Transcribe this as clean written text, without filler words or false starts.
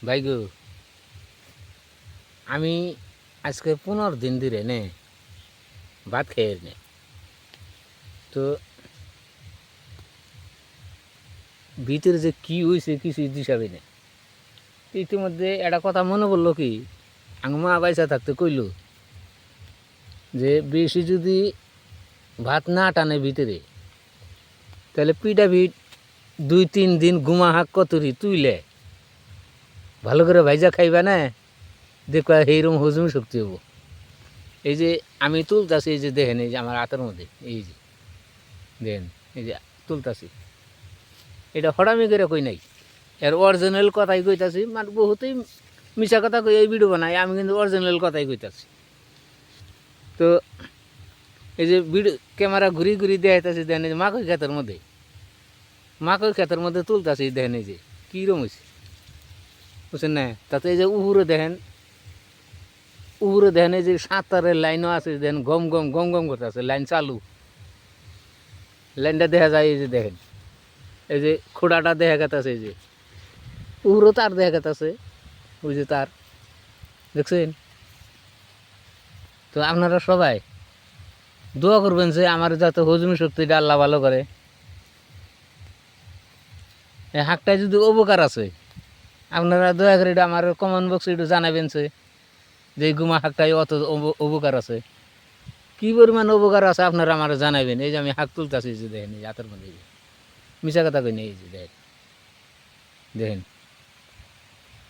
ভাই গো, আমি আজকে 15 দিন ধরে নে ভাত খেয়ে নে। তো ভিতরে যে কি হয়েছে কিছুই দিশাবি না। ইতিমধ্যে একটা কথা মনে পড়লো কি, আমার মা বাইসা থাকতে কইল যে বেশি যদি ভাত না টানে ভিতরে, তাহলে পিঠাপিঠ 2-3 দিন গুমা হাক কতরি তুইলে ভালো করে ভাইজা খাইবা না, দেখবা এইরকম হজম শক্তি হবো। এই যে আমি তুলতাছি, এই যে দেখেন, এই যে আমার হাতের মধ্যে, এই যে দেখেন, এই যে তুলতাছি, এটা হঠামি করে কই নাই, এর অরিজিনাল কথাই কইতাছি। মানে বহুতেই মিশা কথা কই এই ভিডিও বানাই, আমি কিন্তু অরিজিনাল কথাই কইতাছি। তো এই যে ভিডিও ক্যামেরা ঘুরি ঘুরি দেখাইতাছি, দেখেন এই যে মাকই ক্ষেতের মধ্যে তুলতাছি, দেখেন এই যে কীরকম হয়েছে, বুঝছেন না? তাতে এই যে উপরে দেখেন এই যে সাঁতারের লাইনও আছে, দেখেন গম গম গম গম করতেছে, লাইন চালু, লাইনটা দেখা যায়। এই যে দেখেন, এই যে খোড়াটা দেখা গেছে, এই যে উপরেও তার দেখা গেছে, ওই যে তার দেখছেন। তো আপনারা সবাই দোয়া করবেন যে আমার যাতে হজমি শক্তিটা আল্লাহ ভালো করে। এই হাঁকটায় যদি উপকার আছে, আপনারা দয়া করে এটা আমার কমেন্ট বক্সে একটু জানাবেন যে এই গুমা হাঁকটায় অত উপকার আছে, কী পরিমাণ উপকার আছে আপনারা আমার জানাবেন। এই যে আমি হাঁক তুলতেছি, যে দেখেন এই হাতের মধ্যে, মিশা কথা কই নেই, এই যে দেখেন দেখেন